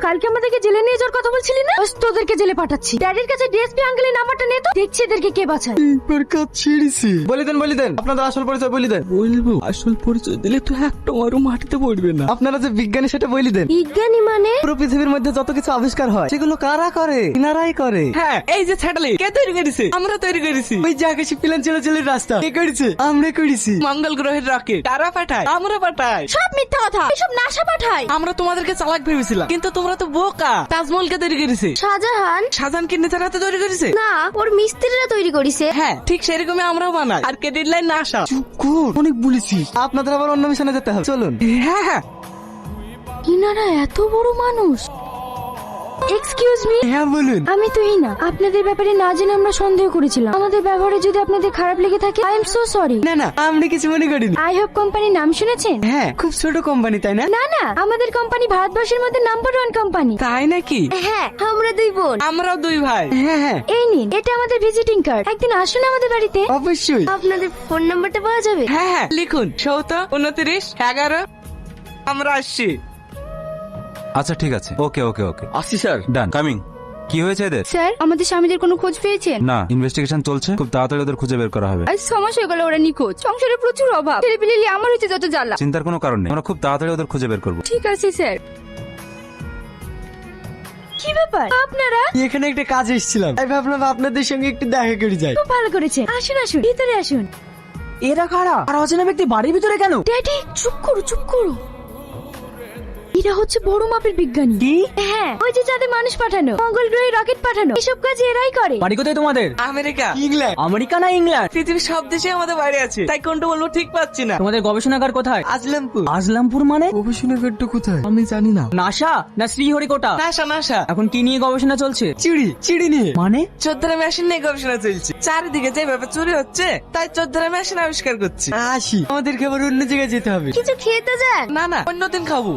কালকে আমাদেরকে জেলে নিয়ে যাওয়ার কথা বলছিলি না? বাস তোদেরকে জেলে পাঠাচ্ছি। ড্যাডির কাছে ডিএসপি আঙ্কেলের নাম্বারটা নে তো, দেখছি এদেরকে কে বাঁচায়। এবার কাজ ছেড়েছি। বলে দেন আপনাদের আসল পরিচয় বলে দেন। বলবো আসল পরিচয় দিলে তো একটা মারও মাটিতে পড়বে না। আপনারা যে বিজ্ঞানী সেটা বলে দেন। বিজ্ঞানী মানে? পুরো পৃথিবীর মধ্যে যত কিছু আবিষ্কার হয় সেগুলো কারা করে? ইনারাই করে। হ্যাঁ, এই যে স্যাটেলাইট কে তৈরি করেছে? আমরা তৈরি করেছি। ওই যে আকাশে প্লেন চলাচলের রাস্তা কে করেছে? আমরা করেছি। মঙ্গল গ্রহের রকেট তারা পাঠায়, আমরা পাঠাই। সব মিথ্যা কথা, এসব নাসা পাঠায়। আমরা তোমাদেরকে চালাক ভেবেছিলাম, কিন্তু তোমরা তো বোকা। তাজমহল কে তৈরি করেছে? শাহজাহান। শাহজাহান কি নিজের হাতে তৈরি করেছে? না, ওর মিস্ত্রিরা তৈরি করেছে। হ্যাঁ, ঠিক সেরকমই আমরাও বানাই। আর কে ডেডলাইন না আসা। কুকুর, অনেক বলেছিস। আপনাদের আবার অন্য মিশনে যেতে হবে, চলুন। হ্যাঁ হ্যাঁ, ইনারা এত বড় মানুষ। Excuse me. হ্যাঁ বলুন। আমি তো হিনা। আপনাদের ব্যাপারে না জেনে আমরা সন্দেহ করেছিলাম। আমাদের ব্যবহারে যদি আপনাদের খারাপ লেগে থাকে, আই এম সো সরি। না আমরা কিছু মনে করিনি। আই হোপ কোম্পানির নাম শুনেছেন? হ্যাঁ, খুব ছোট কোম্পানি তাই না? না, আমাদের কোম্পানি ভারতবর্ষের মধ্যে নাম্বার 1 কোম্পানি। তাই নাকি? হ্যাঁ, আমরা দুই বোন। আমরাও দুই ভাই। হ্যাঁ এই নিন, এটা আমাদের ভিজিটিং কার্ড। একদিন আসুন আমাদের বাড়িতে। অবশ্যই। আপনাদের ফোন নাম্বারটা পাওয়া যাবে? হ্যাঁ হ্যাঁ, লিখুন 17 29 11। আমরা আসছি। আচ্ছা ঠিক আছে, ওকে ওকে ওকে, আসি স্যার। ডান। কামিং। কি হয়েছে এদের? স্যার, আমাদের স্বামীদের কোনো খোঁজ পেয়েছেন? না, ইনভেস্টিগেশন চলছে, খুব তাড়াতাড়ি ওদের খুঁজে বের করা হবে। আজ 6 মাস হয়ে গেল ওরা নিখোঁজ। সংসারে প্রচুর অভাব। ছেলেপিলে আমার হচ্ছে যত জ্বালা। চিন্তার কোনো কারণ নেই, আমরা খুব তাড়াতাড়ি ওদের খুঁজে বের করবো। ঠিক আছে স্যার। কি ব্যাপার আপনারা? এখানে একটা কাজ এসেছিলাম, তাই ভাবলাম আপনাদের সঙ্গে একটু দেখা করে যাই। খুব ভালো করেছেন। আসুন ভিতরে আসুন। এরা কারা? আর অচেনা ব্যক্তি বাড়ির ভিতরে কেন? ড্যাডি চুপ করো। এরা হচ্ছে বড় মাপের বিজ্ঞানী। কি? হ্যাঁ, ওই যে চাঁদে মানুষ পাঠানো, মঙ্গল গ্রহে রকেট পাঠানো, এসব কাজ এরাই করে। বাড়ি কোথায় তোমাদের? আমেরিকা। ইংল্যান্ড। আমেরিকা না ইংল্যান্ড? পৃথিবীর সব দেশে আমাদের বাড়ি আছে, তাই কোনটা বলবো ঠিক পাচ্ছি না। তোমাদের গবেষণাগার কোথায়? আজলামপুর। আজলামপুর মানে? গবেষণাগারটা কোথায় আমি জানি না। নাসা না শ্রীহরিকোটা? নাসা। এখন কি নিয়ে গবেষণা চলছে? চিড়ি নিয়ে। মানে? চোদ্দরা মেশিন নিয়ে গবেষণা চলছে। চারিদিকে যেভাবে চুরি হচ্ছে, তাই চোদ্দরা মেশিন আবিষ্কার করছি। আসি, আমাদেরকে আবার অন্য জায়গায় যেতে হবে। কিছু খেতে যান। না অন্যদিন খাবো।